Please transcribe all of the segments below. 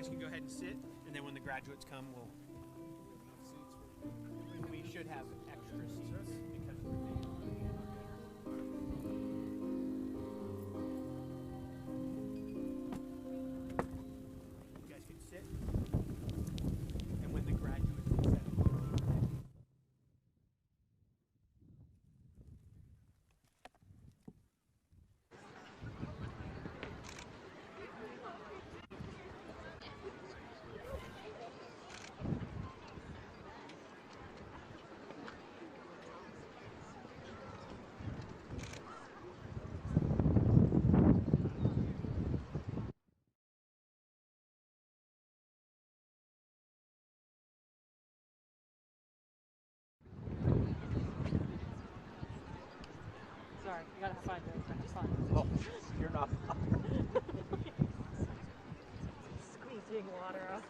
guys can go ahead and sit, and then when the graduates come, we should have extra seats because we're taking you guys can sit, and when the graduates come. Sorry, you gotta find it. Just fine. Oh, you're not. Squeezing water out.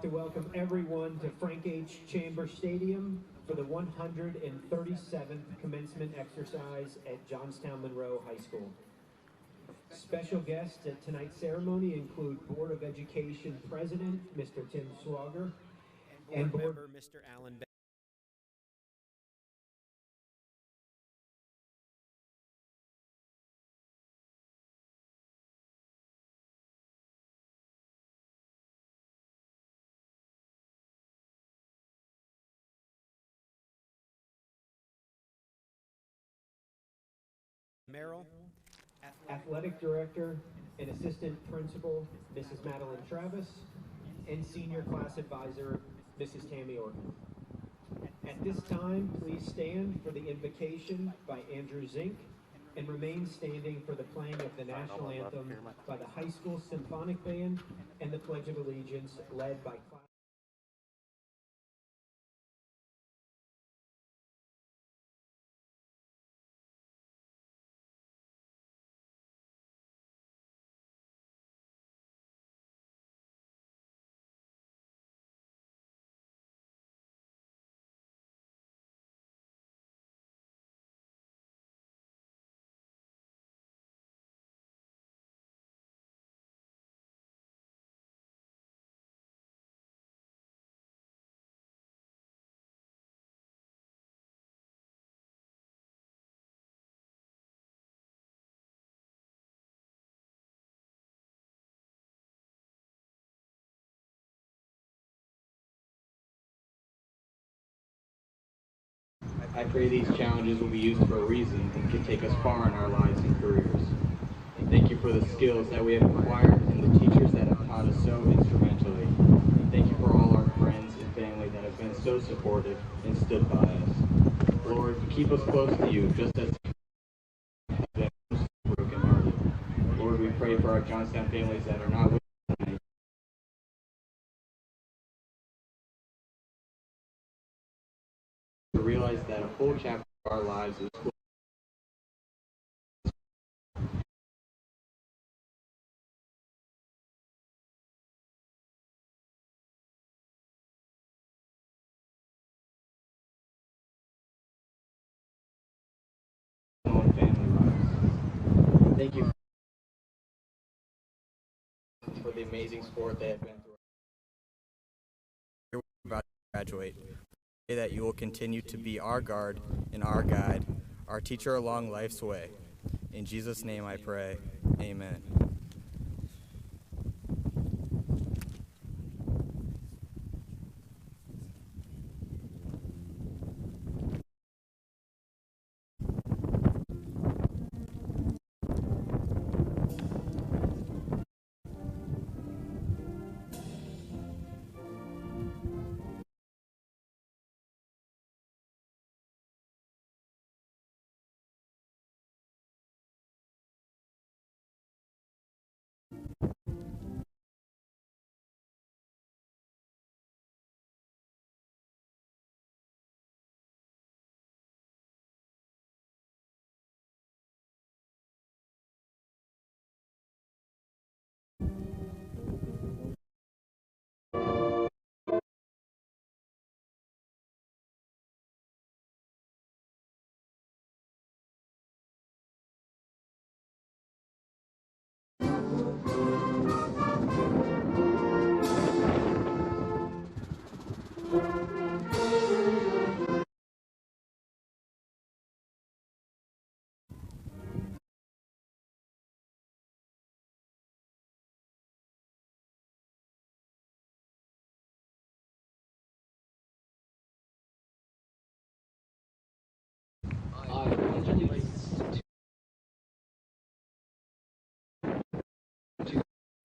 like to welcome everyone to Frank H. Chambers Stadium for the 137th commencement exercise at Johnstown Monroe High School. Special guests at tonight's ceremony include Board of Education President, Mr. Tim Swager, and Board Member Mr. Alan Bay. Merrill, Athletic Director and Assistant Principal, Mrs. Madeline Travis, and Senior Class Advisor, Mrs. Tammy Orton. At this time, please stand for the invocation by Andrew Zink and remain standing for the playing of the national anthem by the high school symphonic band and the Pledge of Allegiance led by class. I pray these challenges will be used for a reason and can take us far in our lives and careers. Thank you for the skills that we have acquired and the teachers that have taught us so instrumentally. Thank you for all our friends and family that have been so supportive and stood by us. Lord, keep us close to you just as we have been brokenhearted. Lord, we pray for our Johnstown families that are not with us tonight. To realize that a full chapter of our lives is full of family lives. Thank you for the amazing sport they have been through. You're about to graduate. Pray that you will continue to be our guard and our guide, our teacher along life's way. In Jesus' name I pray, amen.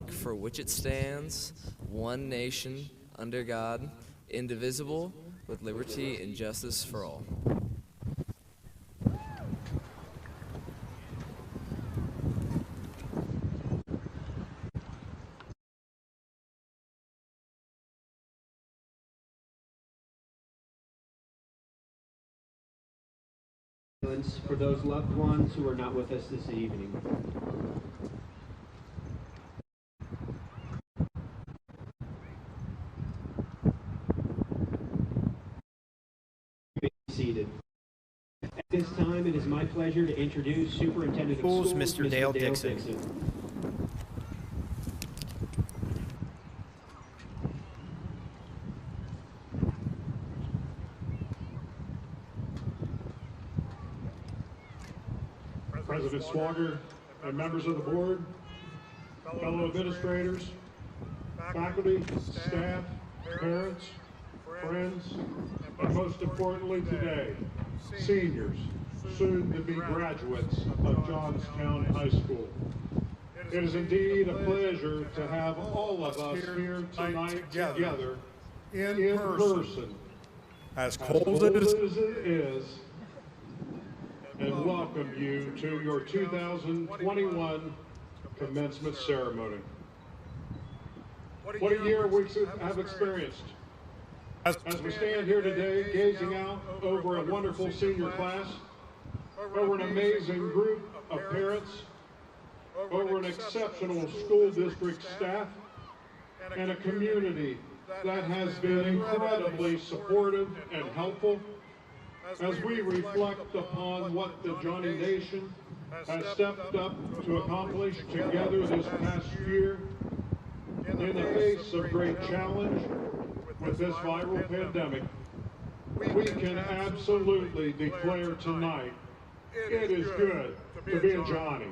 For which it stands, one nation, under God, indivisible, with liberty and justice for all. For those loved ones who are not with us this evening. seated. At this time, it is my pleasure to introduce Superintendent of Schools, Schools, Mr. Dale Dixon. President Swager and members of the board, fellow administrators, faculty, staff, parents, friends, and most importantly today, seniors, soon to be graduates of Johnstown High School. It is indeed a pleasure to have all of us here tonight together in person, as cold cold as as it is, and welcome you to your 2021 commencement ceremony. What a year we have experienced. As we stand here today, gazing out over a wonderful senior class, over an amazing group of parents, over an exceptional school district staff, and a community that has been incredibly supportive and helpful, as we reflect upon what the Johnny Nation has stepped up to accomplish together this past year in the face of great challenge with this viral pandemic, we can absolutely declare tonight it is good to be a Johnny.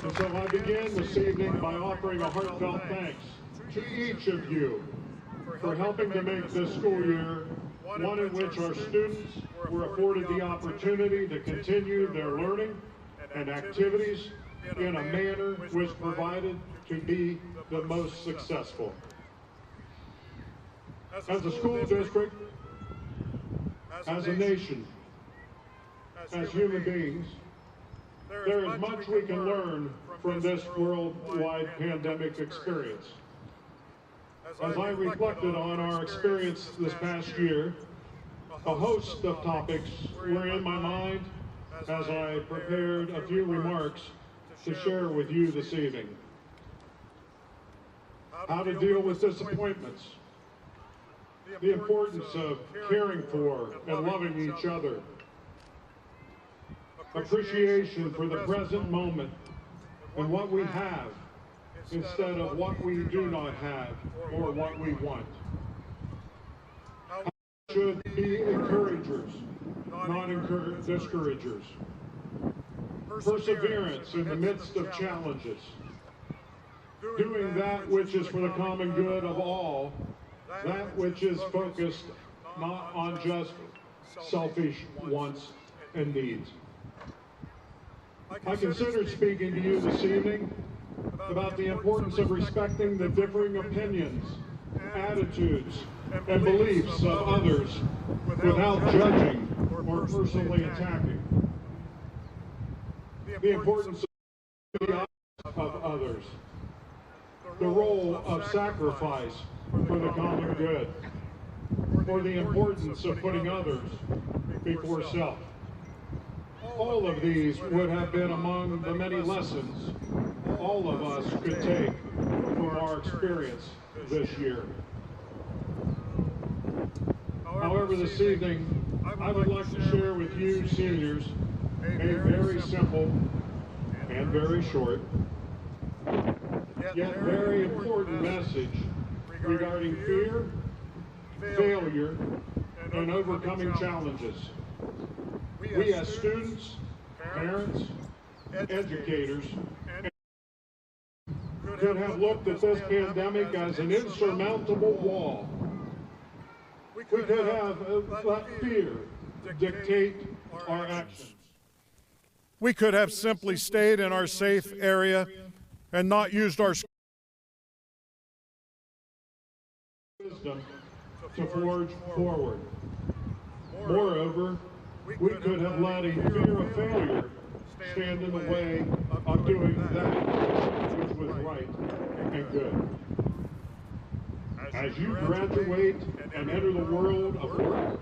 And so I begin this evening by offering a heartfelt thanks to each of you for helping to make this school year one in which our students were afforded the opportunity to continue their learning and activities in a manner which provided to be the most successful. As a school district, as a nation, as human beings, there is much we can learn from this worldwide pandemic experience. As I reflected on our experience this past year, a host of topics were in my mind as I prepared a few remarks to share with you this evening. How to deal with disappointments, the importance of caring for and loving each other, appreciation for the present moment and what we have instead of what we do not have or what we want. How we should be encouragers, not discouragers. Perseverance in the midst of challenges. Doing that which is for the common good of all, that which is focused not on just selfish wants and needs. I considered speaking to you this evening about the importance of respecting the differing opinions, attitudes, and beliefs of others without judging or personally attacking. The importance of the eyes of others. The role of sacrifice for the common good. Or the importance of putting others before self. All of these would have been among the many lessons all of us could take from our experience this year. However, this evening, I would like to share with you seniors a very simple and very short, yet very important message regarding fear, failure, and overcoming challenges. We as students, parents, educators, could have looked at this pandemic as an insurmountable wall. We could have let fear dictate our actions. we could have simply stayed in our safe area and not used our wisdom to forge forward. Moreover, we could have let a fear of failure stand in the way of doing that which was right and good. As you graduate and enter the world of work,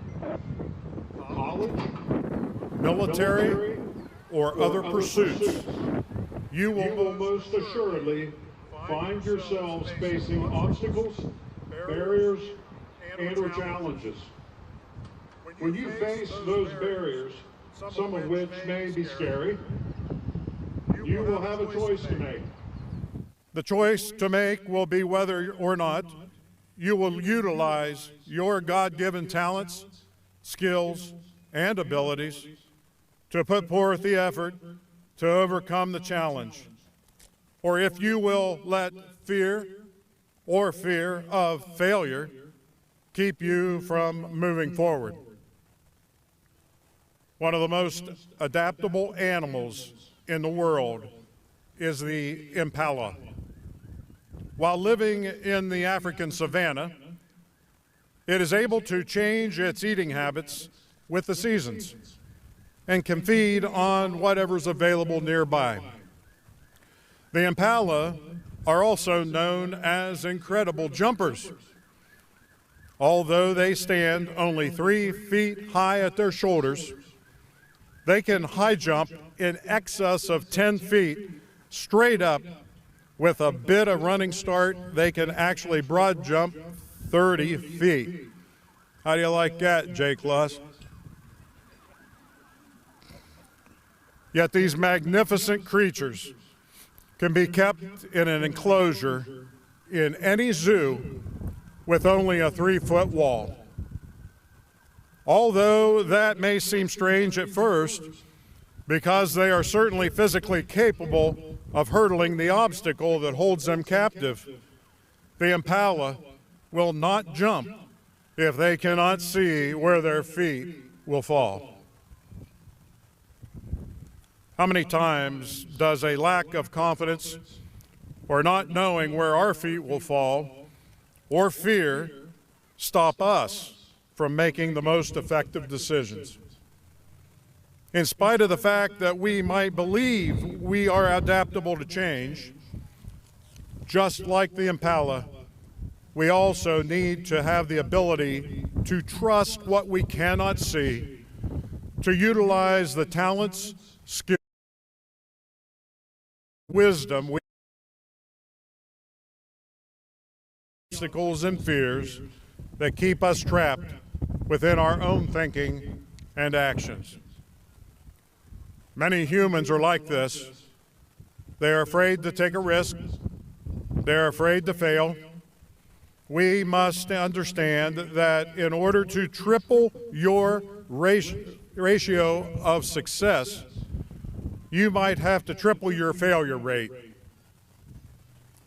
college, military or other pursuits, you you will will most assuredly find yourselves facing obstacles, barriers, and/or challenges. When you face those barriers, some of which may be scary, you will have a choice to make. The choice to make will be whether or not you will utilize your God-given talents, skills, and abilities to put forth the effort to overcome the challenge, or if you will let fear of failure keep you from moving forward. One of the most adaptable animals in the world is the impala. While living in the African savanna, it is able to change its eating habits with the seasons and can feed on whatever's available nearby. The impala are also known as incredible jumpers. Although they stand only 3 feet high at their shoulders, they can high jump in excess of 10 feet straight up. With a bit of running start, they can actually broad jump 30 feet. How do you like that, Jake Luss? Yet these magnificent creatures can be kept in an enclosure in any zoo with only a 3-foot wall. Although that may seem strange at first, because they are certainly physically capable of hurdling the obstacle that holds them captive, the impala will not jump if they cannot see where their feet will fall. How many times does a lack of confidence or not knowing where our feet will fall or fear stop us from making the most effective decisions? In spite of the fact that we might believe we are adaptable to change, just like the impala, we also need to have the ability to trust what we cannot see, to utilize the talents, skills, wisdom, obstacles, and fears that keep us trapped within our own thinking and actions. Many humans are like this. They are afraid to take a risk. They're afraid to fail. We must understand that in order to triple your ratio of success, you might have to triple your failure rate.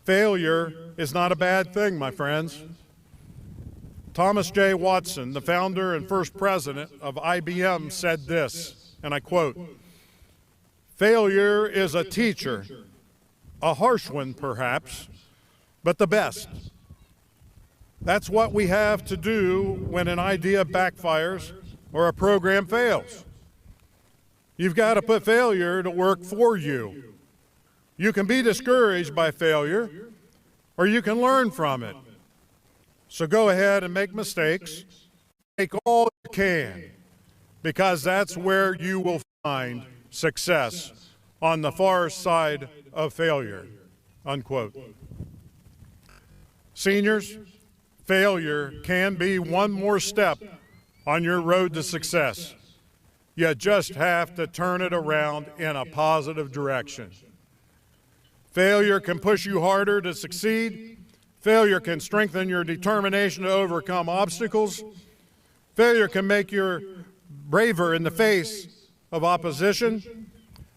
Failure is not a bad thing, my friends. Thomas J. Watson, the founder and first president of IBM, said this, and I quote, "Failure is a teacher, a harsh one perhaps, but the best." That's what we have to do when an idea backfires or a program fails. You've got to put failure to work for you. You can be discouraged by failure, or you can learn from it. So go ahead and make mistakes. Make all you can, because that's where you will find success on the far side of failure, unquote. Seniors, failure can be one more step on your road to success. You just have to turn it around in a positive direction. Failure can push you harder to succeed. Failure can strengthen your determination to overcome obstacles. Failure can make you braver in the face of opposition.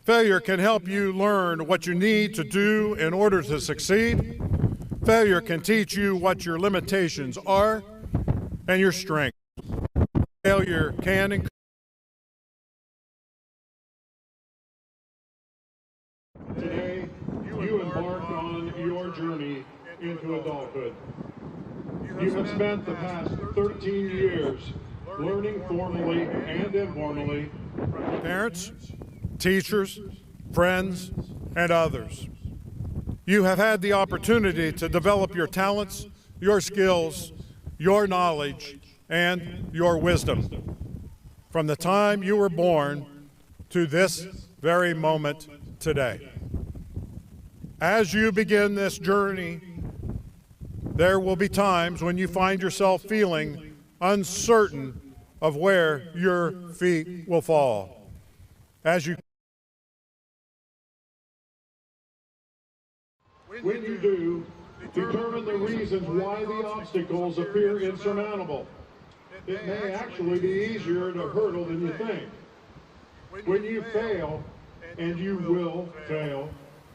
Failure can help you learn what you need to do in order to succeed. Failure can teach you what your limitations are and your strengths. Failure can encourage. Today, you embark on your journey into adulthood. You have spent the past 13 years learning formally and informally. Parents, teachers, friends, and others. You have had the opportunity to develop your talents, your skills, your knowledge, and your wisdom from the time you were born to this very moment today. As you begin this journey, there will be times when you find yourself feeling uncertain of where your feet will fall. As you When you do, determine the reasons why the obstacles appear insurmountable. It may actually be easier to hurdle than you think. When you fail, and you will fail,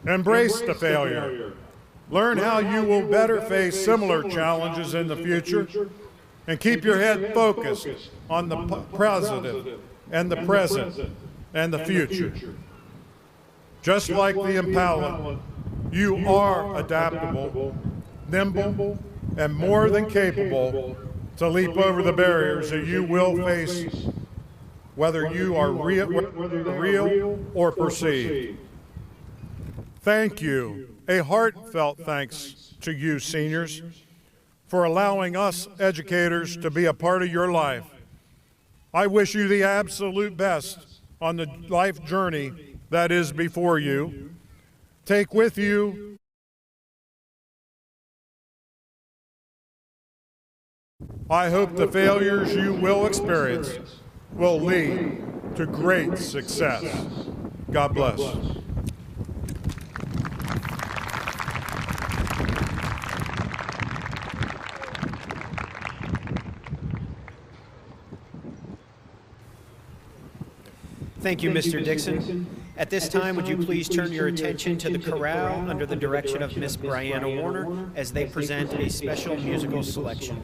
embrace the failure. Learn how you will better face similar challenges in the future, and keep your head focused on the present and the present and the future. Just like the Impala, you are adaptable, nimble, and more than capable to leap over the barriers that you will face, whether you are real or perceived. Thank you, a heartfelt thanks to you, seniors, for allowing us educators to be a part of your life. I wish you the absolute best on the life journey that is before you. Take with you I hope the failures you will experience will lead to great success. God bless. Thank you, Mr. Dixon. At this time, would you please turn your attention to the chorale under the direction of Miss Brianna Warner as they present a special musical selection.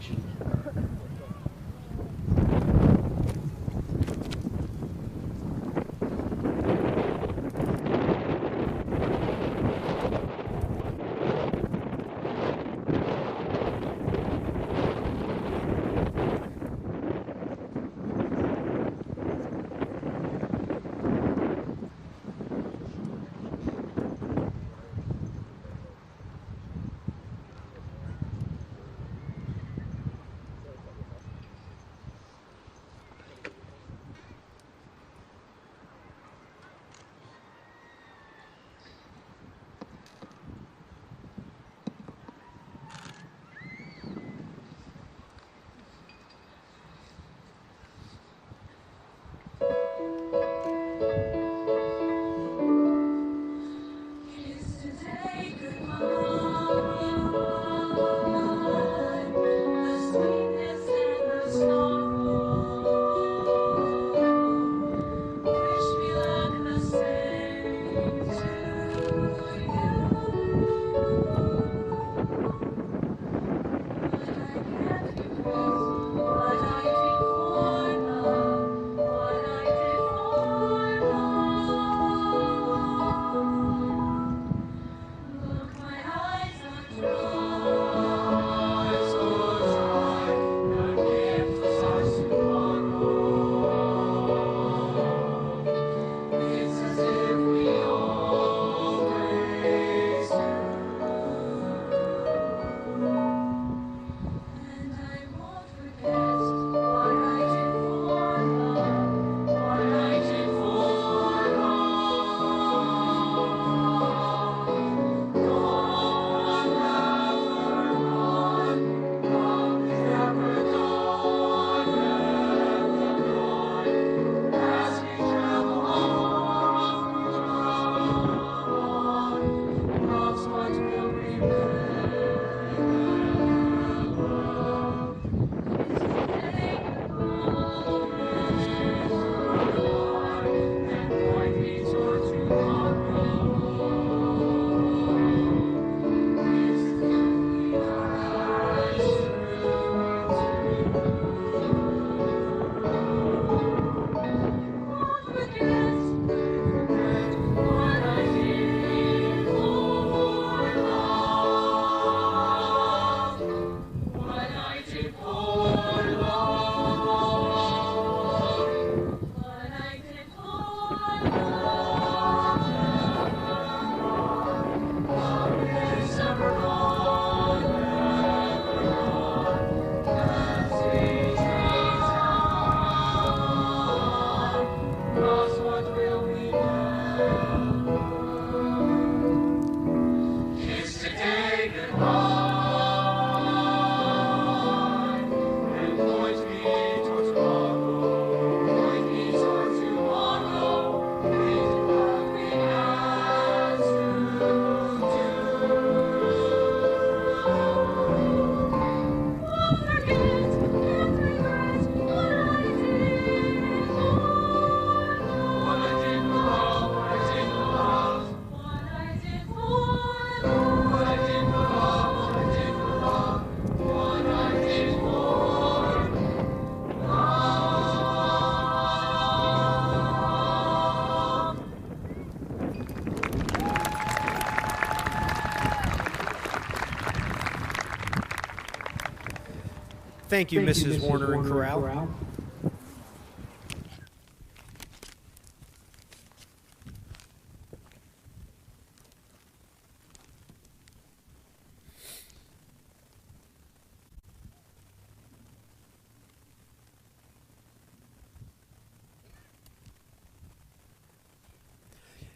Thank you, Mrs. Warner and Corral.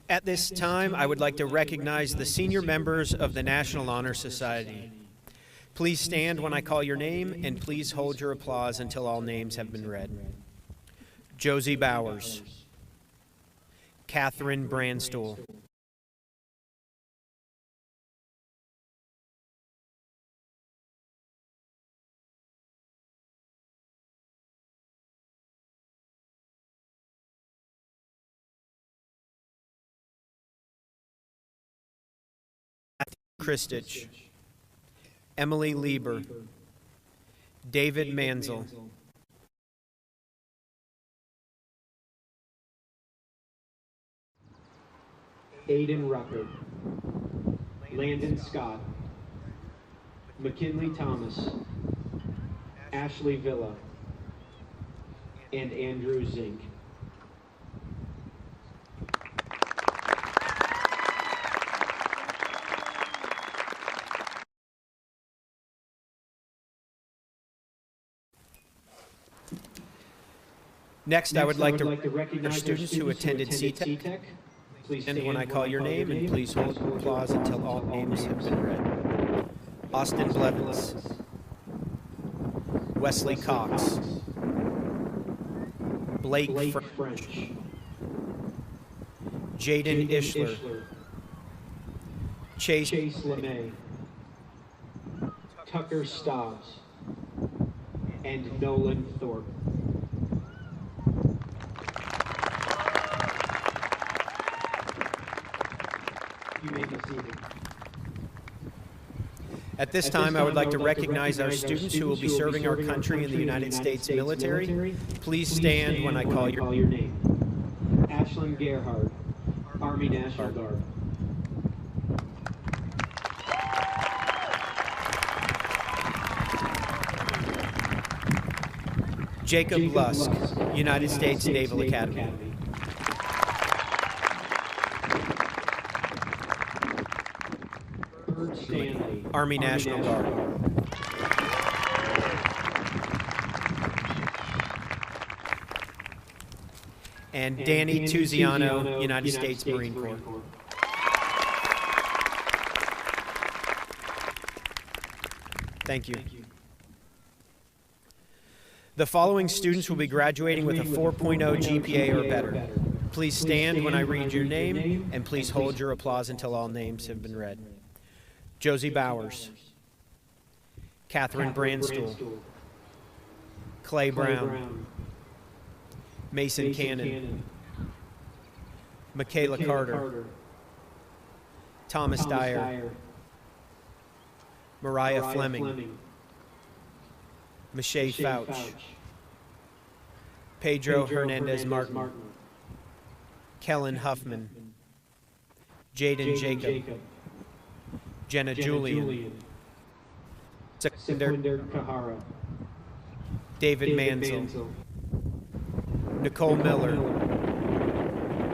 At this time, I would like to recognize the senior members of the National Honor Society. Please stand when I call your name, and please hold your applause until all names have been read. Josie Bowers, Catherine Brandstuhl, Christich, Emily Lieber, David Manzel, Aiden Rucker, Landon Scott, McKinley Thomas, Ashley Villa, and Andrew Zink. Next, I would like to recognize our students who attended CTEC. Please stand when I call your name, and please hold applause until all names have been read. Austin Blevins, Wesley Cox, Blake French, Jaden Ishler, Chase LeMay, Tucker Stobbs, and Nolan Thorpe. You may be seated. At this time, I would like to recognize our students who will be serving our country in the United States military. Please stand when I call your name. Ashlyn Gerhard, Army National Guard. Jacob Lusk, United States Naval Academy. Stanley, Army National Guard. And Danny Tuziano, United States Marine Corps. Thank you. The following students will be graduating with a 4.0 GPA or better. Please stand when I read your name, and please hold your applause until all names have been read. Josie Bowers, Catherine Brandstuhl, Clay Brown, Mason Cannon, Michaela Carter, Thomas Dyer, Mariah Fleming, Michelle Fouch, Pedro Hernandez Martin, Kellen Huffman, Jaden Jacob, Jenna Julian, Sequinder Kahara, David Manzel, Nicole Miller,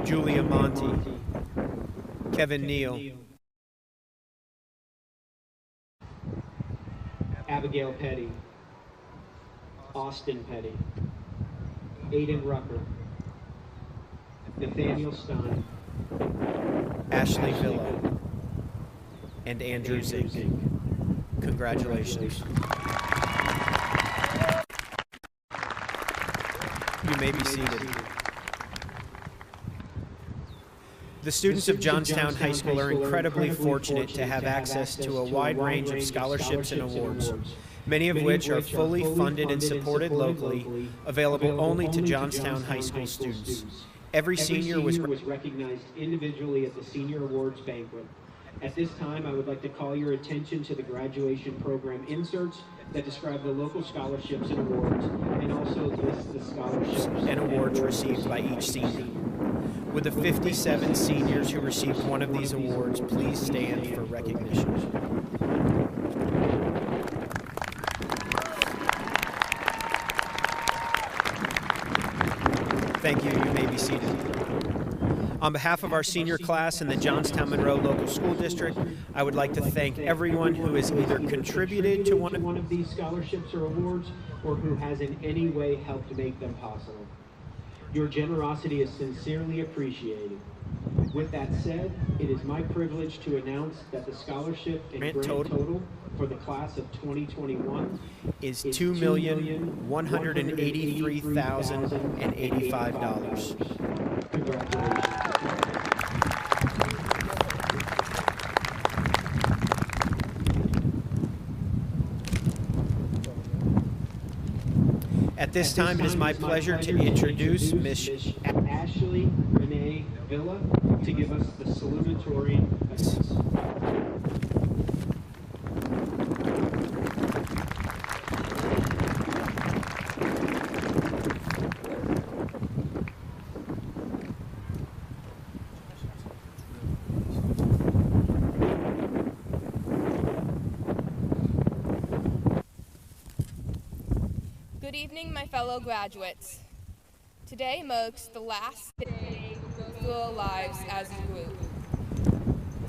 Julia Monty, Kevin Neal, Abigail Petty, Austin Petty, Aiden Rucker, Nathaniel Stein, Ashley Villa, and Andrew Zink. Congratulations. You may be seated. The students of Johnstown High School are incredibly fortunate to have access to a wide range of scholarships and awards, many of which are fully funded and supported locally, available only to Johnstown High School students. Every senior was recognized individually at the Senior Awards Banquet. At this time, I would like to call your attention to the graduation program inserts that describe the local scholarships and awards, and also list the scholarships and awards received by each senior. With the 57 seniors who received one of these awards, please stand for recognition. Thank you. You may be seated. On behalf of our senior class in the Johnstown Monroe Local School District, I would like to thank everyone who has either contributed to one of these scholarships or awards, or who has in any way helped make them possible. Your generosity is sincerely appreciated. With that said, it is my privilege to announce that the scholarship and grant total for the class of 2021 is $2,183,085. Congratulations. At this time, it is my pleasure to introduce Ms. Ashley Renee Villa to give us the salutatorian address. Good evening, my fellow graduates. Today marks the last day of our lives as a group.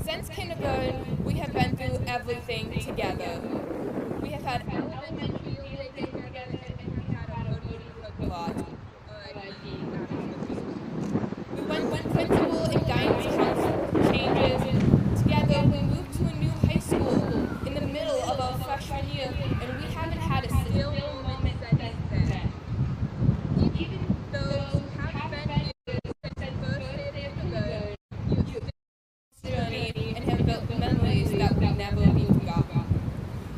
Since kindergarten, we have been through everything together. We have had elementary field days together, and we had a rotary cook lot. We went principal and guidance council changes. Together, we moved to a new high school in the middle of our freshman year, and we haven't had a single moment since then. Even though you have been here since the first day of kindergarten, you have been on this journey and have built memories that will never be forgotten.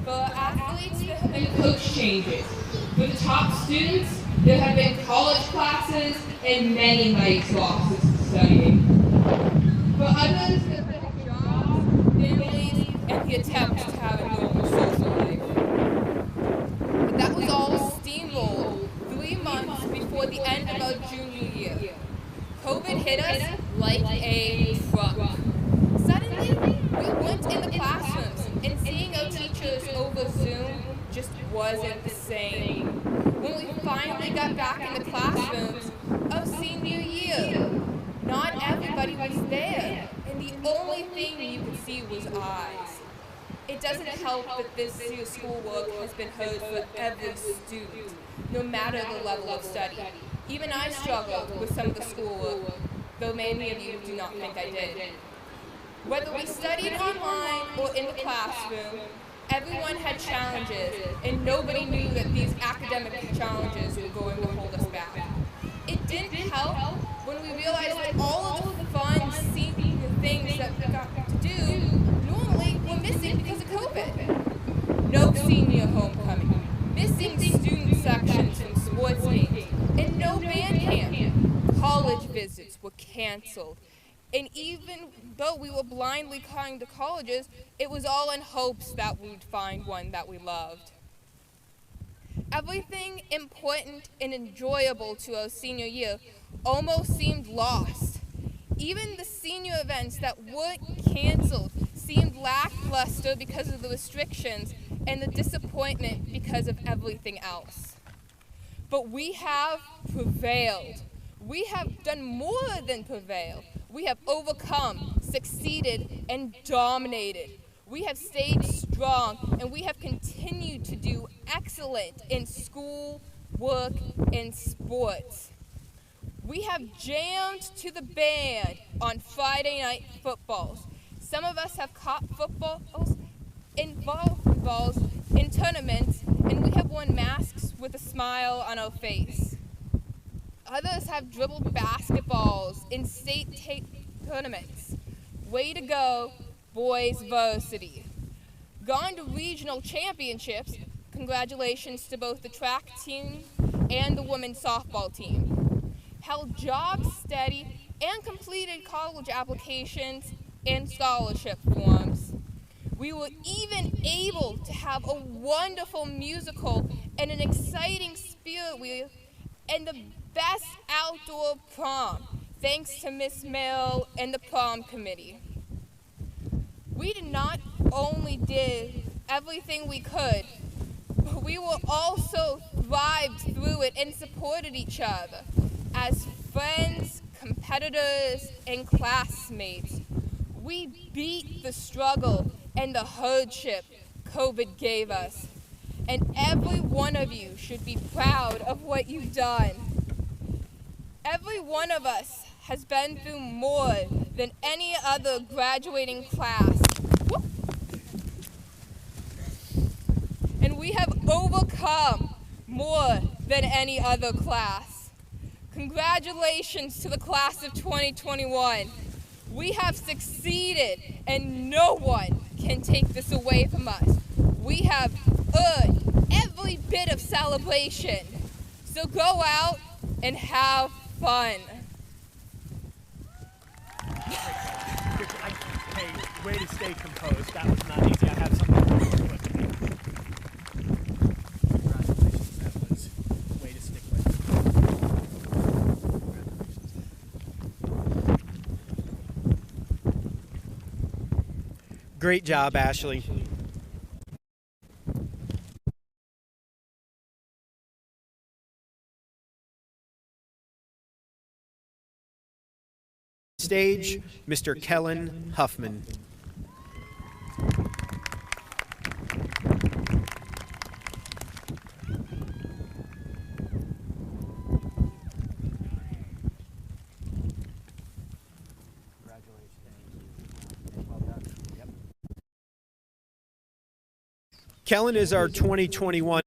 For our athletes, there have been coach changes. For the top students, there have been college classes and many nights lost to studying. For others, there have been jobs, families, and the attempt to have a normal social life. But that was all steamrolled 3 months before the end of our junior year. COVID hit us like a truck. Suddenly, we went in the classrooms, and seeing our teachers over Zoom just wasn't the same. When we finally got back in the classrooms of senior year, not everybody was there, and the only thing you could see was eyes. It doesn't help that this year's schoolwork has been hard for every student, no matter the level of study. Even I struggled with some of the schoolwork, though many of you do not think I did. Whether we studied online or in the classroom, everyone had challenges, and nobody knew that these academic challenges were going to hold us back. It didn't help when we realized that all of the fun, senior things that we got to do normally were missing because of COVID. No senior homecoming, missing student sections from sports games, and no band camp. College visits were canceled. And even though we were blindly calling to colleges, it was all in hopes that we'd find one that we loved. Everything important and enjoyable to our senior year almost seemed lost. Even the senior events that weren't canceled seemed lackluster because of the restrictions and the disappointment because of everything else. But we have prevailed. We have done more than prevail. We have overcome, succeeded, and dominated. We have stayed strong, and we have continued to do excellent in school, work, and sports. We have jammed to the band on Friday night footballs. Some of us have caught footballs in volleyballs in tournaments, and we have worn masks with a smile on our face. Others have dribbled basketballs in state tournaments. Way to go, boys varsity. Gone to regional championships. Congratulations to both the track team and the women's softball team. Held job steady and completed college applications and scholarship forms. We were even able to have a wonderful musical and an exciting spirit wheel and the best outdoor prom, thanks to Miss Merrill and the prom committee. We did not only did everything we could, but we were also thrived through it and supported each other. As friends, competitors, and classmates. We beat the struggle and the hardship COVID gave us. And every one of you should be proud of what you've done. Every one of us has been through more than any other graduating class. Whoop. And we have overcome more than any other class. Congratulations to the class of 2021. We have succeeded, and no one can take this away from us. We have earned every bit of celebration. So go out and have fun. Hey, way to stay composed. That was not easy. I have something to work with. Congratulations. That was way to stick with. Great job, Ashley. Stage, Mr. Kellen Huffman. Kellen is our 2021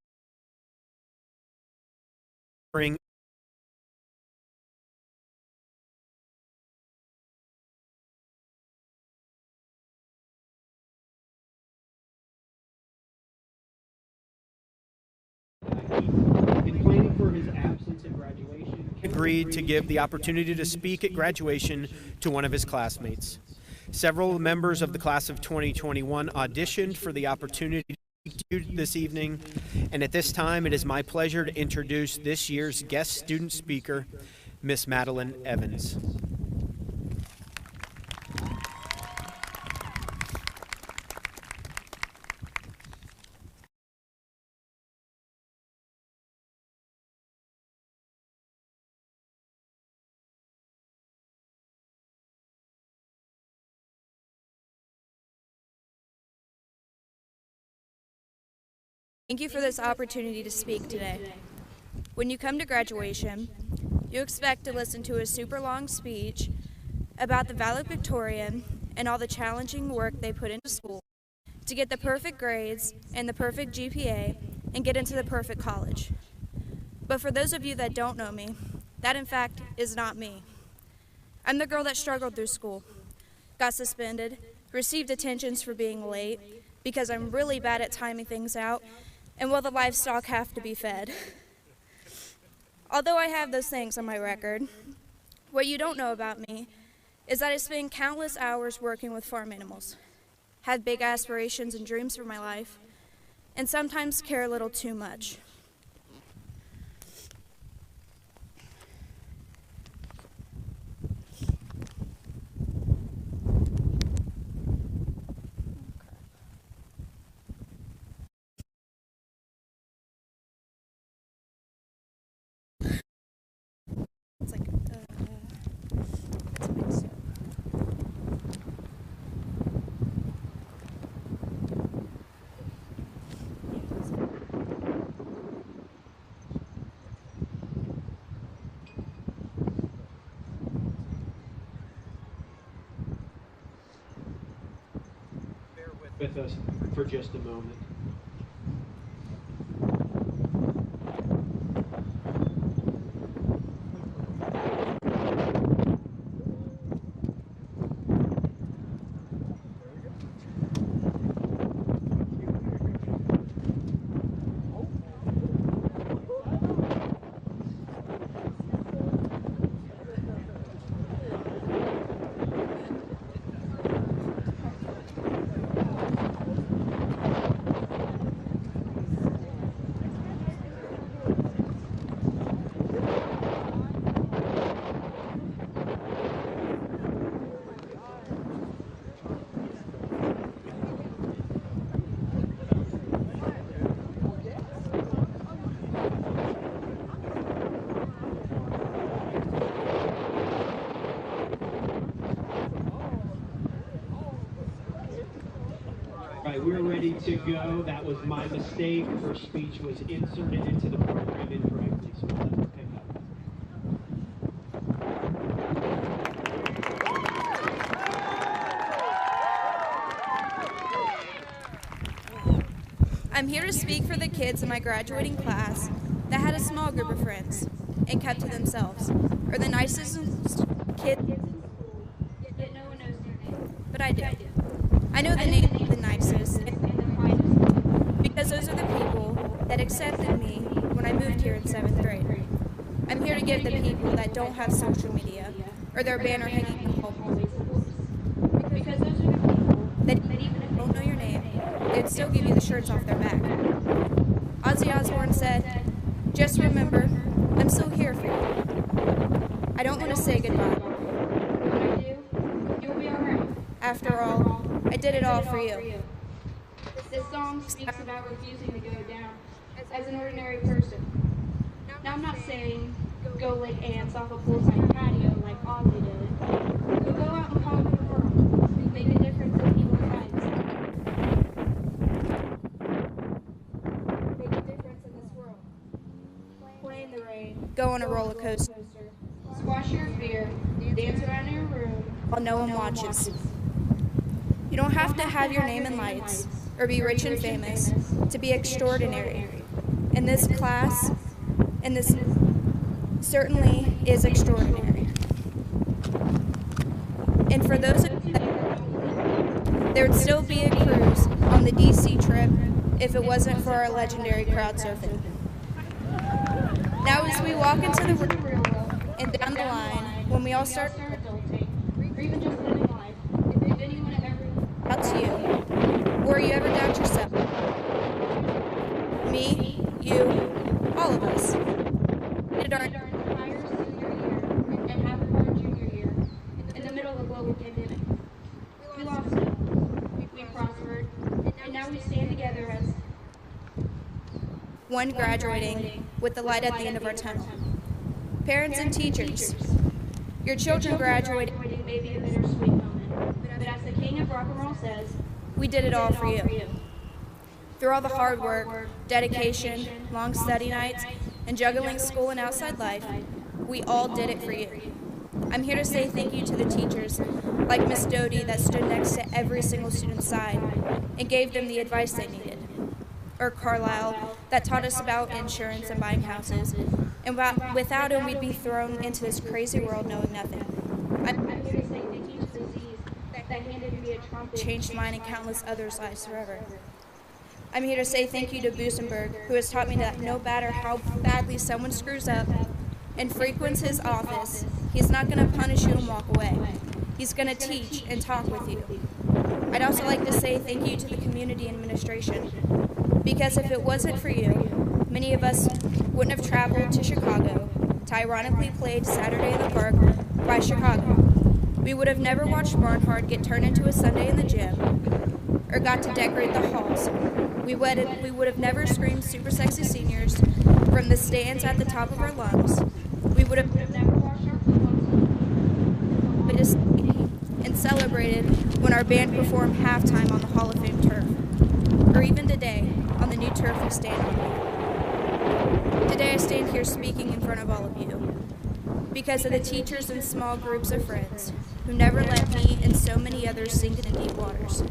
agreed to give the opportunity to speak at graduation to one of his classmates. Several members of the class of 2021 auditioned for the opportunity to speak to you this evening, and at this time it is my pleasure to introduce this year's guest student speaker, Miss Madeline Evans. Thank you for this opportunity to speak today. When you come to graduation, you expect to listen to a super long speech about the valedictorian and all the challenging work they put into school to get the perfect grades and the perfect GPA and get into the perfect college. But for those of you that don't know me, that in fact is not me. I'm the girl that struggled through school, got suspended, received detentions for being late because I'm really bad at timing things out, and will the livestock have to be fed? Although I have those things on my record, what you don't know about me is that I spend countless hours working with farm animals, have big aspirations and dreams for my life, and sometimes care a little too much. It's like, it's a mix. Bear with us for just a moment. right, we're ready to go. That was my mistake. Her speech was inserted into the program incorrectly, so we'll let her pick up. I'm here to speak for the kids in my graduating class that had a small group of friends and kept to themselves, or the nicest kids in school, yet no one knows their name. But I do. I know the name of the nicest and the finest, because those are the people that accepted me when I moved here in 7th grade. I'm here to give the people that don't have social media or their banner hanging in the hallways a voice. Because those are the people that even if they don't know your name, they'd still give you the shirts off their back. Ozzy Osbourne said, "Just remember, I'm still here for you. I don't want to say goodbye. When I do, you'll be alright. After all, I did it all for you." This song speaks about refusing to go down as an ordinary person. Now I'm not saying go lick ants off a poolside patio like Ozzy did. So go out and conquer the world. Make a difference in people's lives. Make a difference in this world. Play in the rain. Go on a roller coaster. Squash your fear. Dance around in your room while no one watches. You don't have to have your name in lights or be rich and famous to be extraordinary. In this class, and this certainly is extraordinary. And for those of you that don't, there would still be a cruise on the DC trip if it wasn't for our legendary crowd surfing. Now as we walk into the real world and down the line, when we all start adulting, or even just living life, if anyone ever doubts you, or you ever doubt yourself, me, you, all of us, did our entire senior year and half of our junior year in the middle of a global pandemic. We lost it, we prospered, and now we stand together as one graduating with the light at the end of our tunnel. Parents and teachers, your children graduating may be a bittersweet moment, but as the king of rock and roll says, we did it all for you. Through all the hard work, dedication, long study nights, and juggling school and outside life, we all did it for you. I'm here to say thank you to the teachers like Miss Doty that stood next to every single student's side and gave them the advice they needed. Or Carlisle that taught us about insurance and buying houses, and without him we'd be thrown into this crazy world knowing nothing. I'm here to say thank you to the Z's that handed me a trumpet, changed mine and countless others' lives forever. I'm here to say thank you to Busenberg, who has taught me that no matter how badly someone screws up and frequents his office, he's not going to punish you and walk away. He's going to teach and talk with you. I'd also like to say thank you to the community administration, because if it wasn't for you, many of us wouldn't have traveled to Chicago to ironically played Saturday in the Park by Chicago. We would have never watched Barnhart get turned into a Sunday in the gym, or got to decorate the halls. We would have never screamed super sexy seniors from the stands at the top of our lungs. We would have never washed our clothes and celebrated when our band performed halftime on the Hall of Fame turf, or even today on the new turf we stand on. Today I stand here speaking in front of all of you because of the teachers and small groups of friends who never let me and so many others sink into deep waters,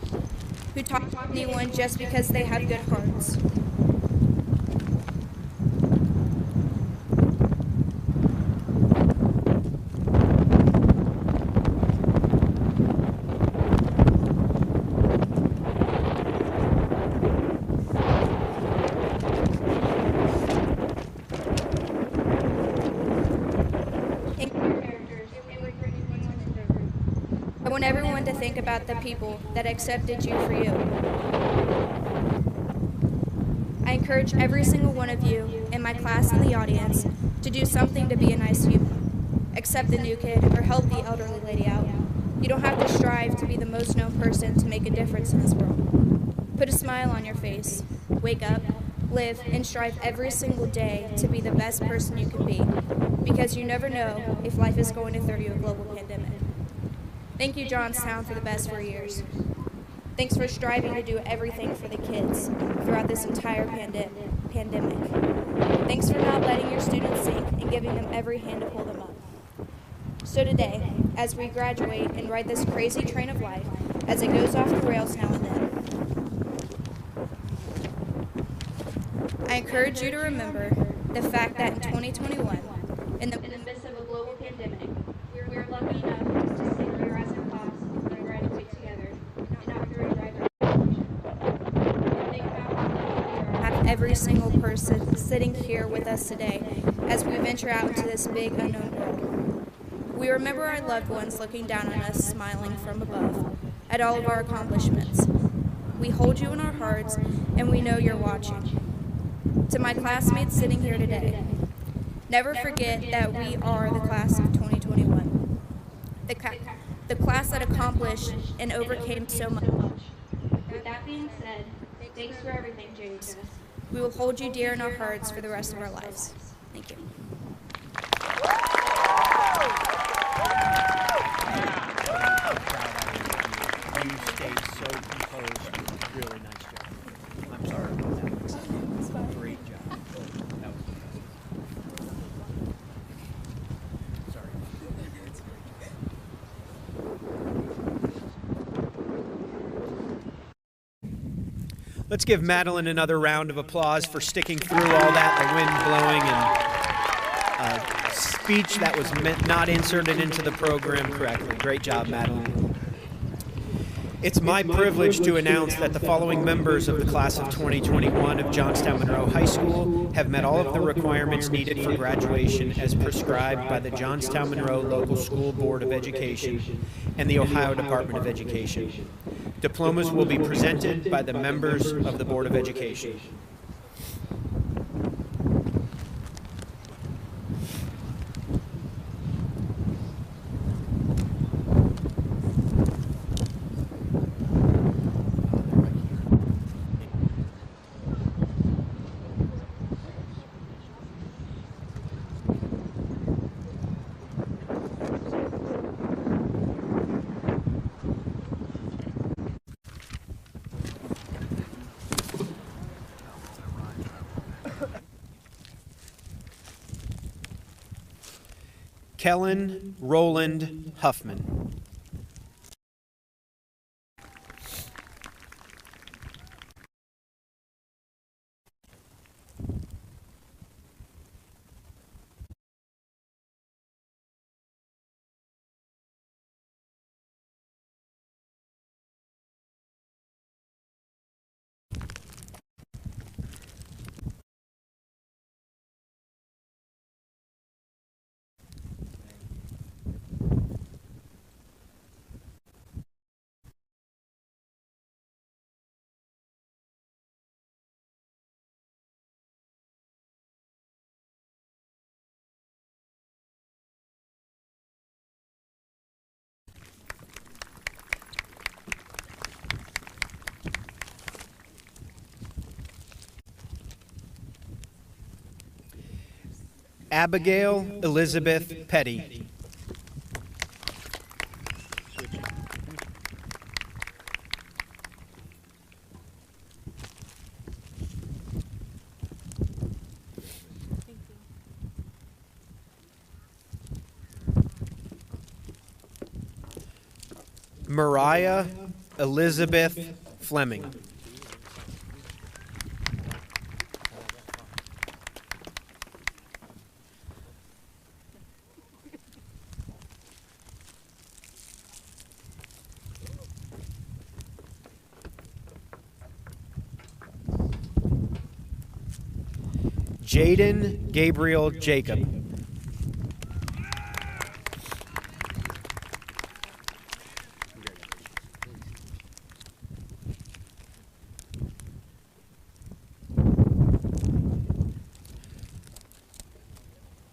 who talk to anyone just because they have good hearts. I want everyone to think about the people that accepted you for you. I encourage every single one of you in my class and the audience to do something to be a nice human. Accept the new kid or help the elderly lady out. You don't have to strive to be the most known person to make a difference in this world. Put a smile on your face, wake up, live, and strive every single day to be the best person you can be, because you never know if life is going to throw you a global pandemic. Thank you, Johnstown, for the best 4 years. Thanks for striving to do everything for the kids throughout this entire pandemic. Thanks for not letting your students sink and giving them every hand to pull them up. So today, as we graduate and ride this crazy train of life, as it goes off the rails now and then, I encourage you to remember the fact that in 2021, in the midst of a global pandemic, we are lucky enough to sit here as a class and graduate together and not fear to drive our and think about how we have every single person sitting here with us today as we venture out into this big unknown world. We remember our loved ones looking down on us, smiling from above at all of our accomplishments. We hold you in our hearts, and we know you're watching. To my classmates sitting here today, never forget that we are the class of 2021, the class that accomplished and overcame so much. With that being said, thanks for everything, James. We will hold you dear in our hearts for the rest of our lives. Thank you. You stayed so composed. Really nice job. I'm sorry about that. Great job. That was sorry. Let's give Madeline another round of applause for sticking through all that, the wind blowing, and speech that was not inserted into the program correctly. Great job, Madeline. It's my privilege to announce that the following members of the class of 2021 of Johnstown Monroe High School have met all of the requirements needed for graduation as prescribed by the Johnstown Monroe Local School Board of Education and the Ohio Department of Education. Diplomas will be presented by the members of the Board of Education. Kellen Roland Huffman. Abigail Elizabeth Petty. Mariah Elizabeth Fleming. Jaden Gabriel Jacob.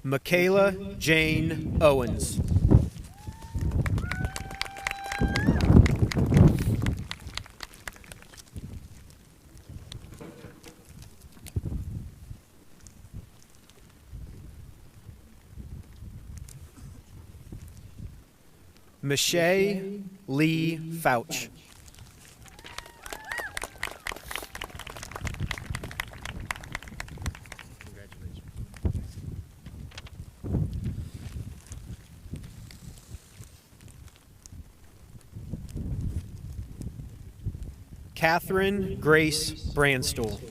Michaela Jane Owens. Michelle Lee Fouch. Catherine Grace Brandstool.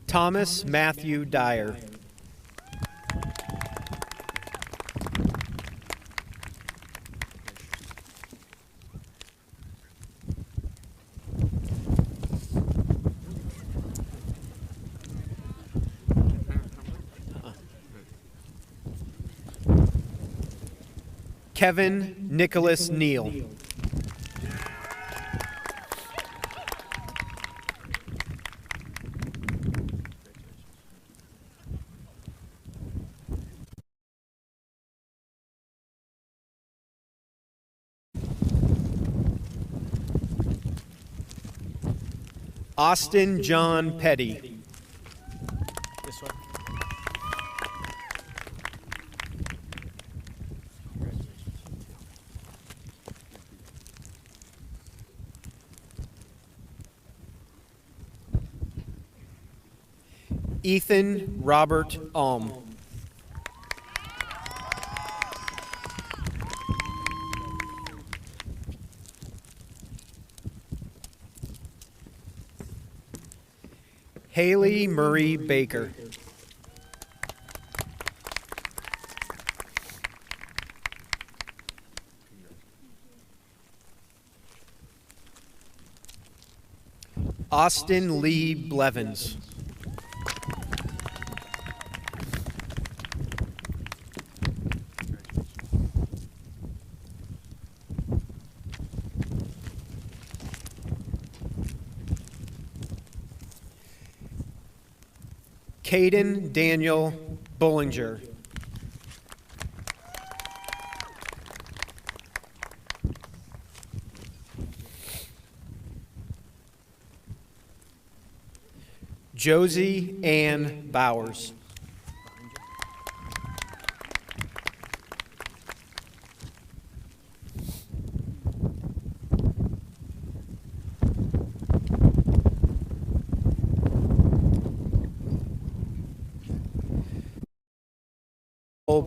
Thomas Matthew Dyer. Kevin Nicholas Neal. Austin John Petty. This one. Ethan Robert Alm. Haley Marie Baker. Austin Lee Blevins. Caden Daniel Bollinger. Josie Ann Bowers.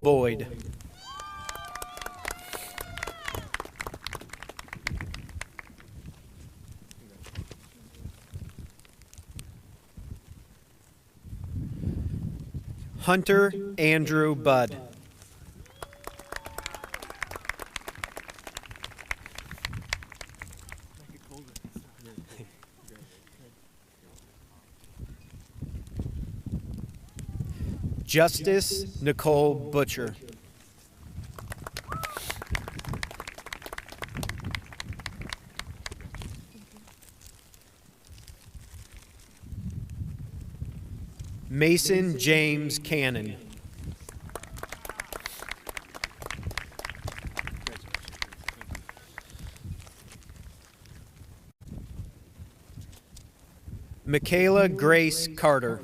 Boyd. Hunter Andrew Budd. Justice Nicole Butcher. Mason James Cannon. Michaela Grace Carter.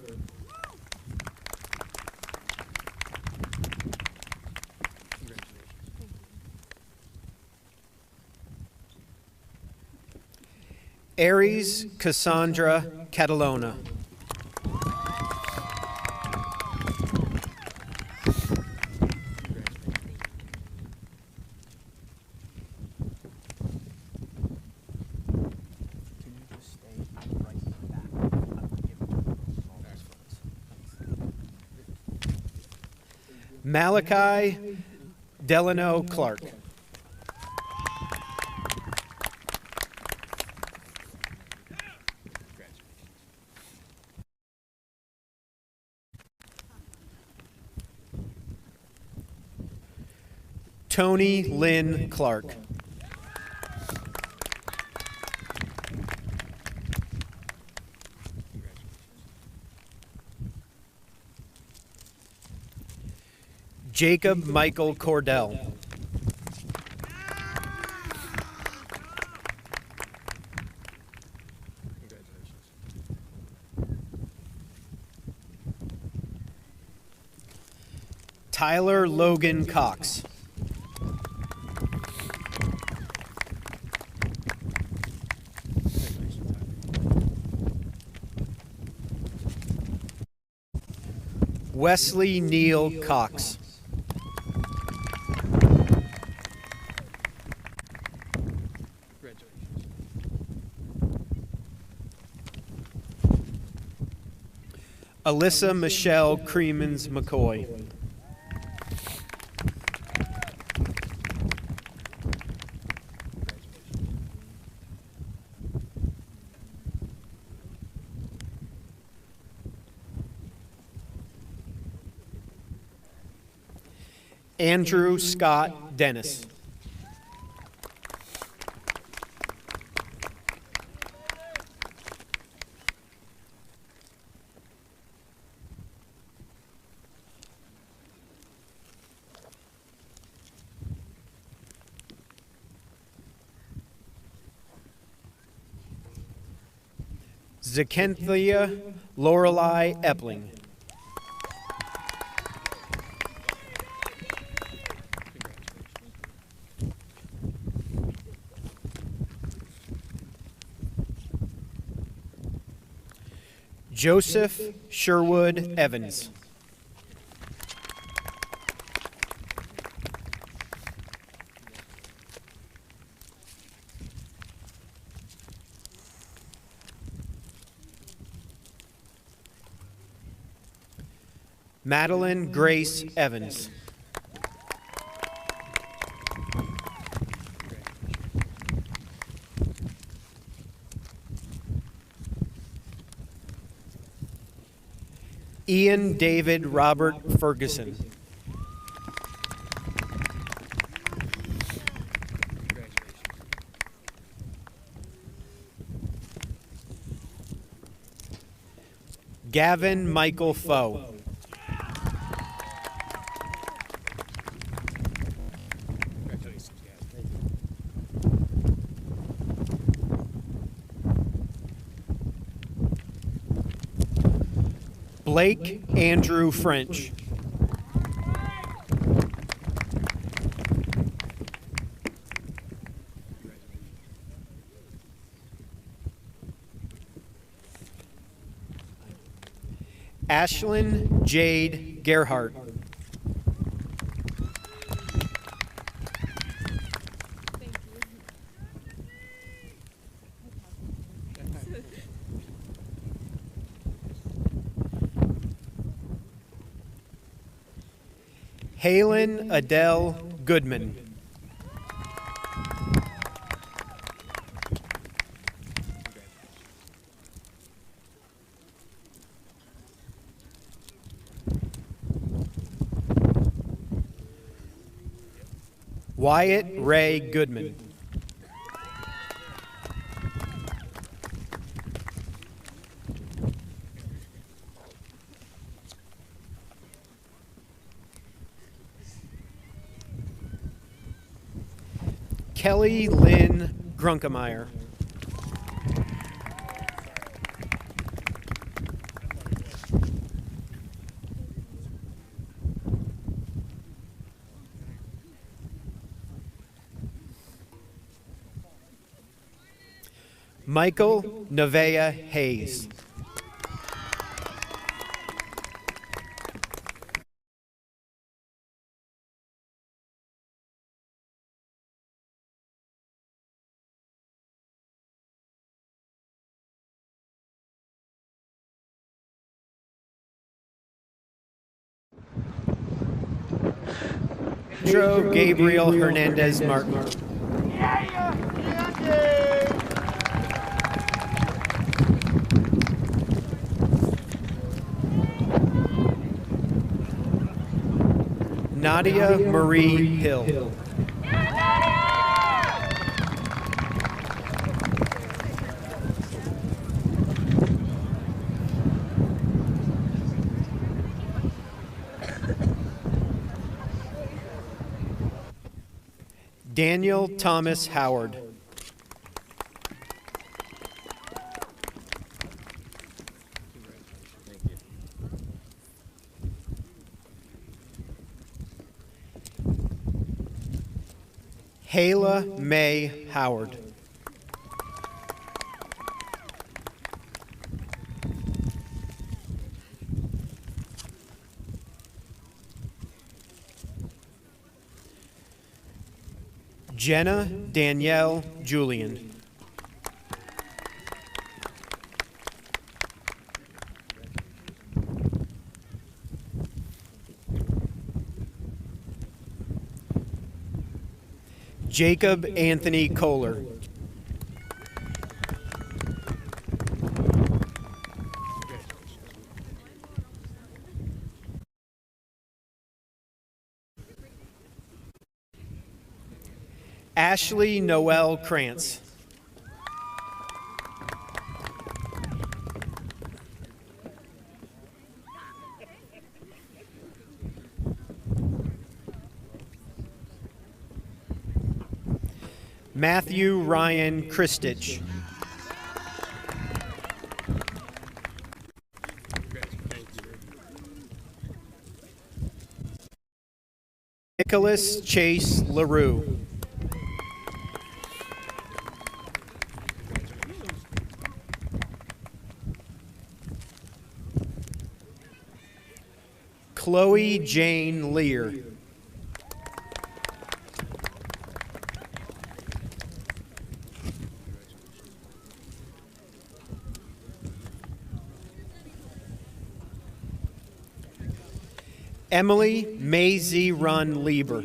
Aries Cassandra Catalona. Malachi Delano Clark. Tony Lynn Clark. Jacob Michael Cordell. Tyler Logan Cox. Wesley Neal Cox. Alyssa Michelle Creemans McCoy. Andrew Scott Dennis. Zakenthia Lorelei Epling. Joseph Sherwood Evans. Madeline Grace Evans. Ian David Robert Ferguson. Gavin Michael Foe. Blake Andrew French. Ashlyn Jade Gerhardt. Halen Adele Goodman. Wyatt Ray Goodman. Kelly Lynn Grunkemeyer. Michael Nevaeh Hayes. Pedro Gabriel Hernandez Martin. Nadia Marie Hill. Daniel Thomas Howard. Hayla May Howard. Jenna Danielle Julian. Jacob Anthony Kohler. Ashley Noel Krantz. Matthew Ryan Christich. Nicholas Chase LaRue. Chloe Jane Lear. Emily Maisie Run Lieber.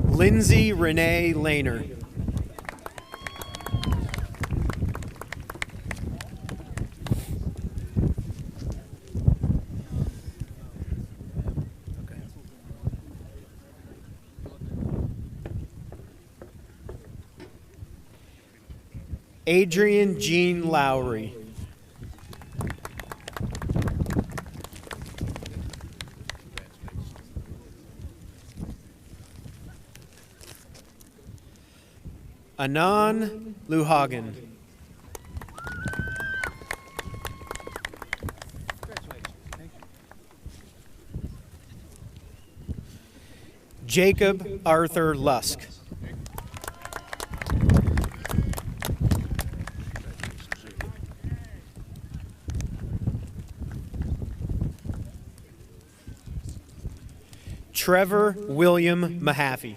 Lindsay Renee Lehner. Adrian Jean Lowry. Anan Luhagen. Jacob Arthur Lusk. Trevor William Mahaffey.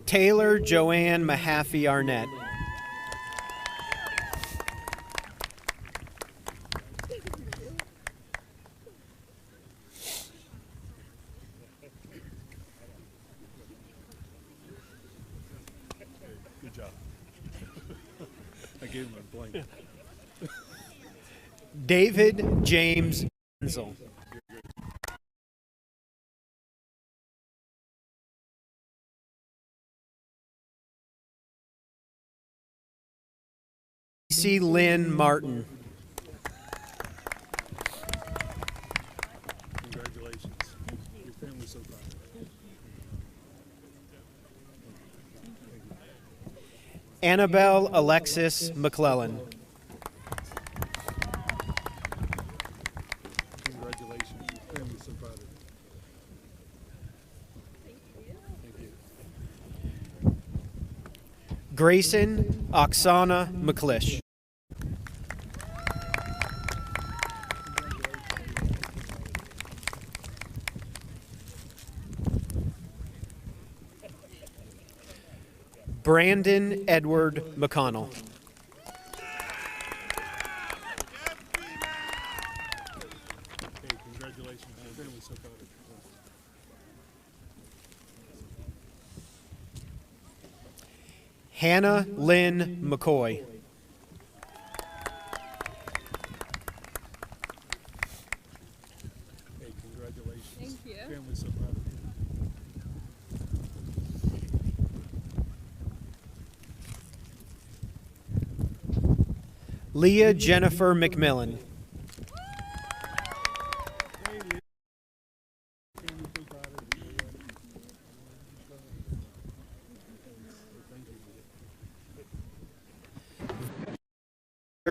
Taylor Joanne Mahaffey Arnett. Good job. I gave him a blank. David James Denzel. C. Lynn Martin. Congratulations. Your family's so proud. Annabelle Alexis McClellan. Congratulations. Your family's so proud of you. Thank you. Grayson Oksana McClish. Brandon Edward McConnell. Hey, congratulations. Your family's so proud of you. Hannah Lynn McCoy. Hey, congratulations. Thank you. Your family's so proud of you. Leah Jennifer McMillan.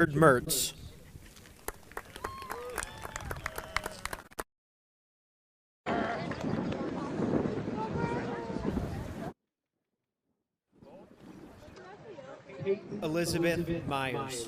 Mertz. Elizabeth Myers.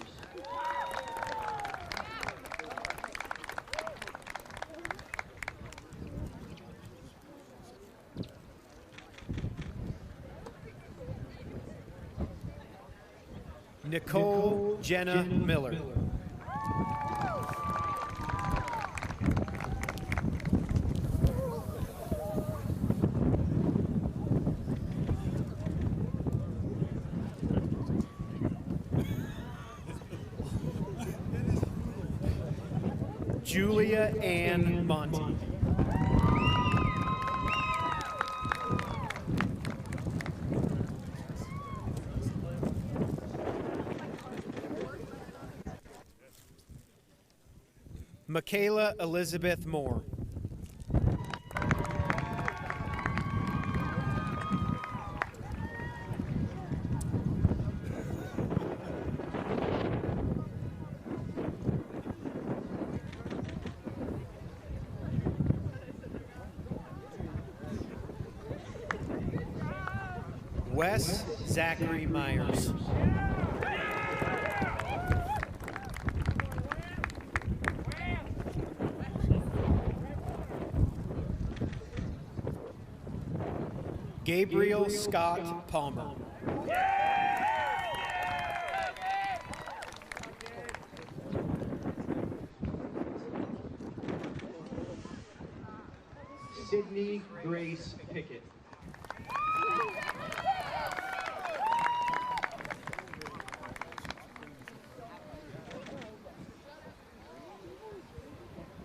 Nicole Jenna Miller. Julia Ann Monty. Michaela Elizabeth Moore. Wes Zachary Myers. Gabriel Scott Palmer. Sydney Grace Pickett.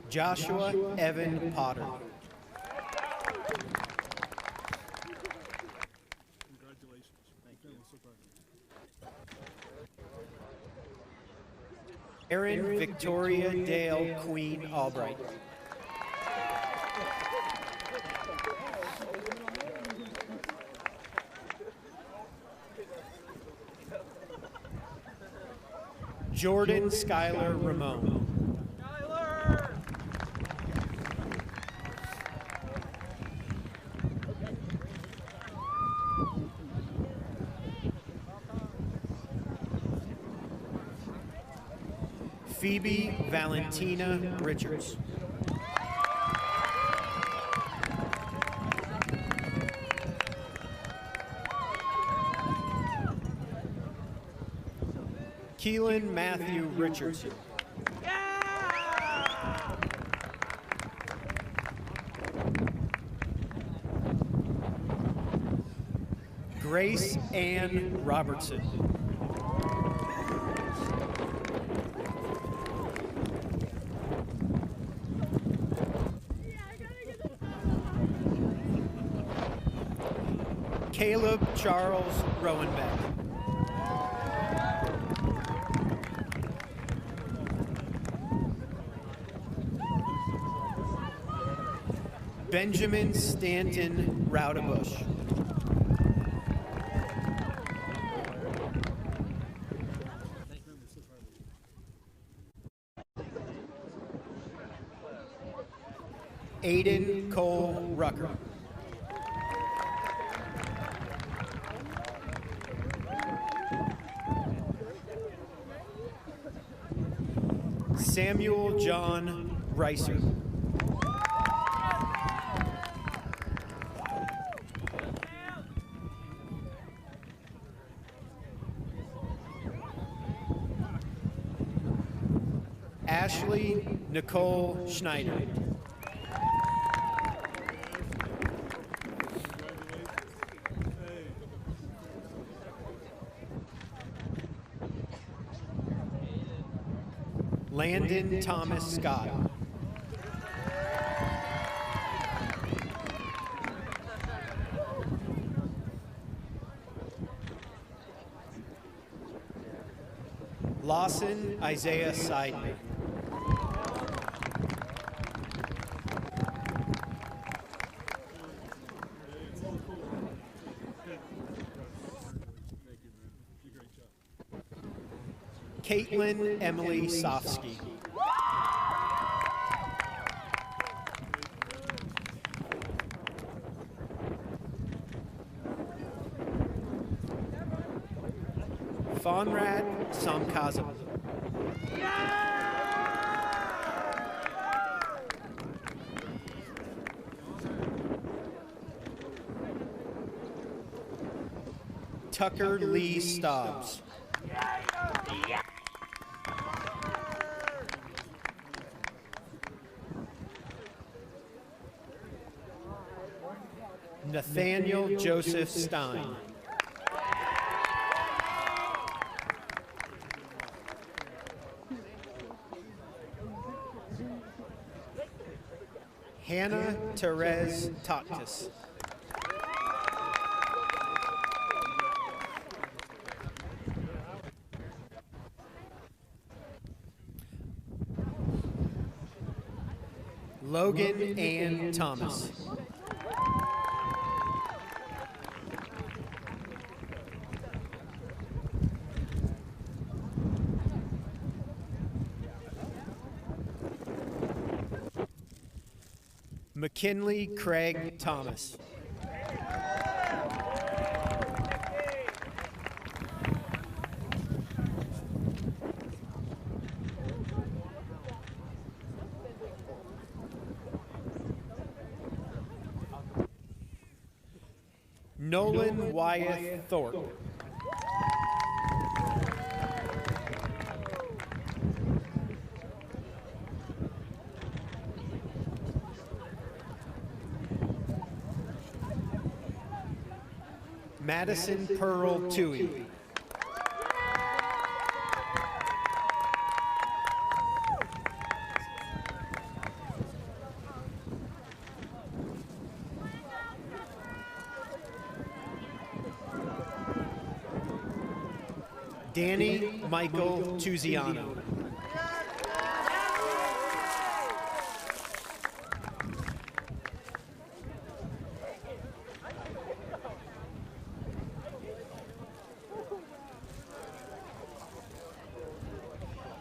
Joshua Evan Potter. Erin Victoria Dale Queen Albright. Jordan Skylar Ramon. Phoebe Valentina Richards. Keelan Matthew Richardson. Grace Ann Robertson. Caleb Charles Rowenbeck. Benjamin Stanton Raudebush. Aiden Cole Rucker. Samuel John Reiser. Ashley Nicole Schneider. Landon Thomas Scott. Lawson Isaiah Seidman. Caitlin Emily Sofsky. Fonrad Samkazem. Tucker Lee Stobbs. Nathaniel Joseph Stein. Hannah Therese Totkus. Logan Ann Thomas. McKinley Craig Thomas. Nolan Wyeth Thorpe. Madison Pearl Toohey. Danny Michael Tuziano.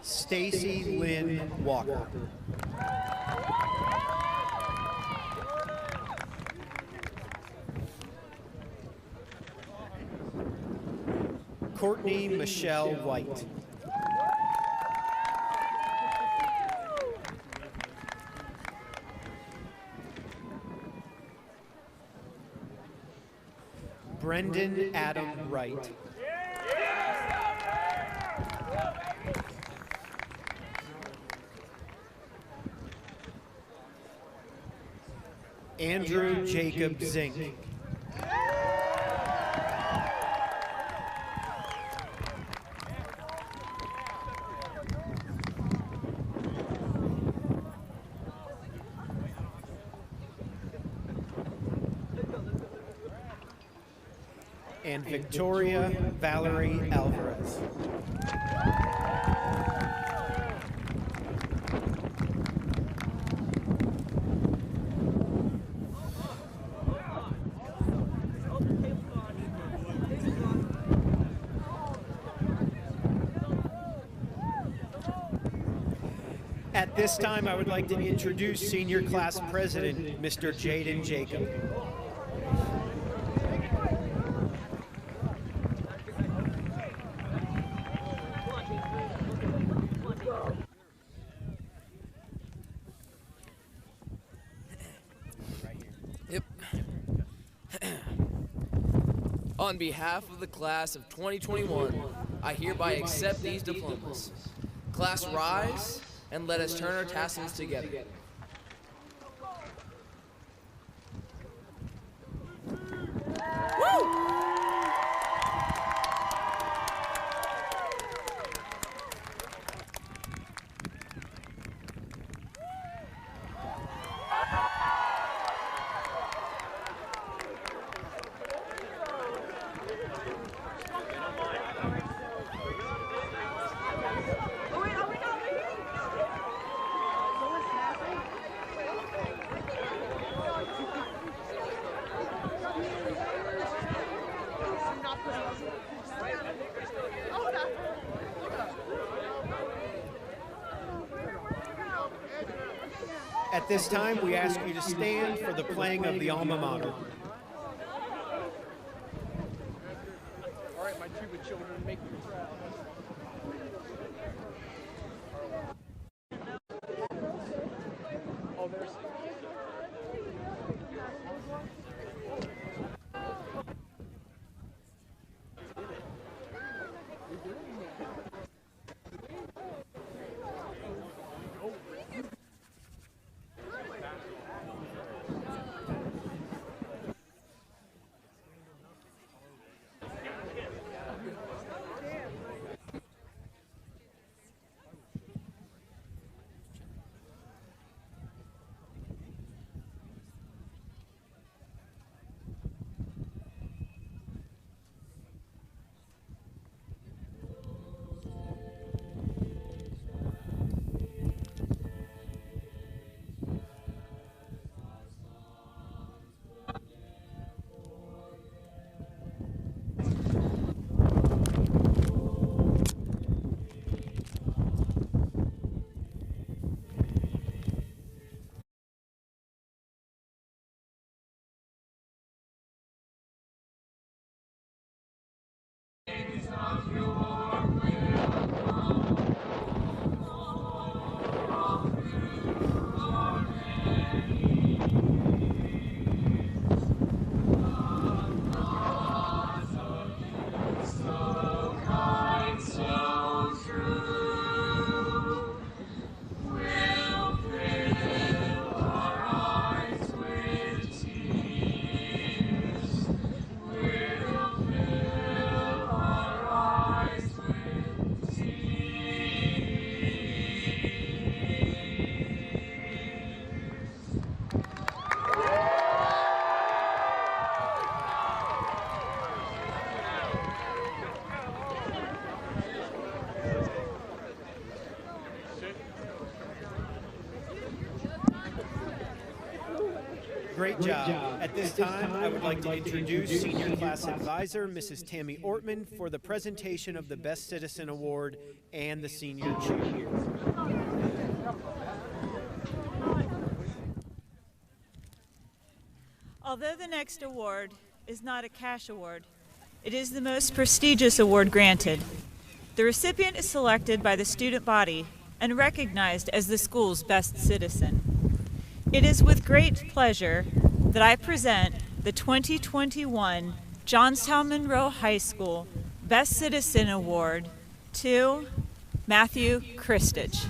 Stacy Lynn Walker. Courtney Michelle White. Brendan Adam Wright. Andrew Jacob Zink. And Victoria Valerie Alvarez. At this time, I would like to introduce Senior Class President, Mr. Jaden Jacob. Yep. On behalf of the class of 2021, I hereby accept these diplomas. Class, rise, and let us turn our tassels together. Woo! At this time, we ask you to stand for the playing of the alma mater. All right, my tuba children, make me proud. Oh, there's Great job. At this time, I would like to introduce Senior Class Advisor, Mrs. Tammy Ortman, for the presentation of the Best Citizen Award and the Senior Cheer. Although the next award is not a cash award, it is the most prestigious award granted. The recipient is selected by the student body and recognized as the school's best citizen. It is with great pleasure that I present the 2021 Johnstown Monroe High School Best Citizen Award to Matthew Christich.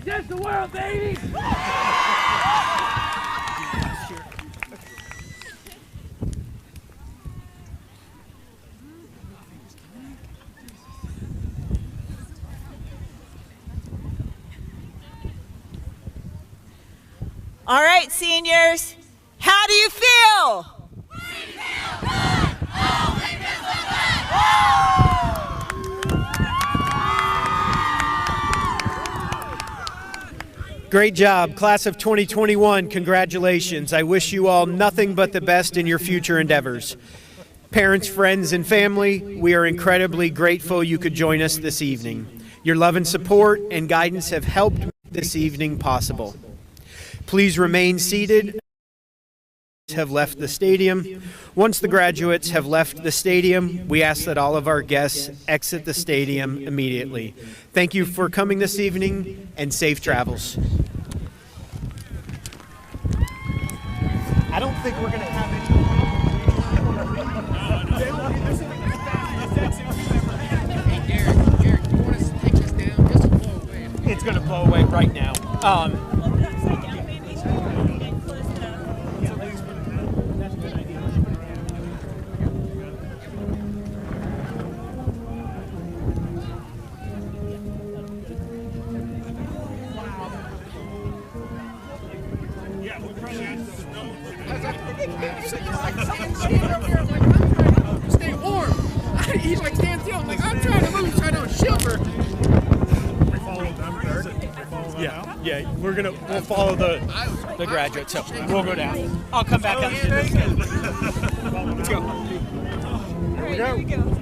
Test the world, baby! All right, seniors, how do you feel? We feel good! Oh, we feel so good! Great job, Class of 2021. Congratulations. I wish you all nothing but the best in your future endeavors. Parents, friends, and family, we are incredibly grateful you could join us this evening. Your love and support and guidance have helped make this evening possible. Please remain seated. Have left the stadium. Once the graduates have left the stadium, we ask that all of our guests exit the stadium immediately. Thank you for coming this evening, and safe travels. I don't think we're going to have any. Hey, Garrett, you want us to take this down? Just blow away. It's going to blow away right now. Stay warm. He's like, stand still. I'm like, I'm trying to move. Super. We follow them first. Yeah. We'll follow the graduate. So we'll go down. I'll come back up. Let's go. All right, here we go.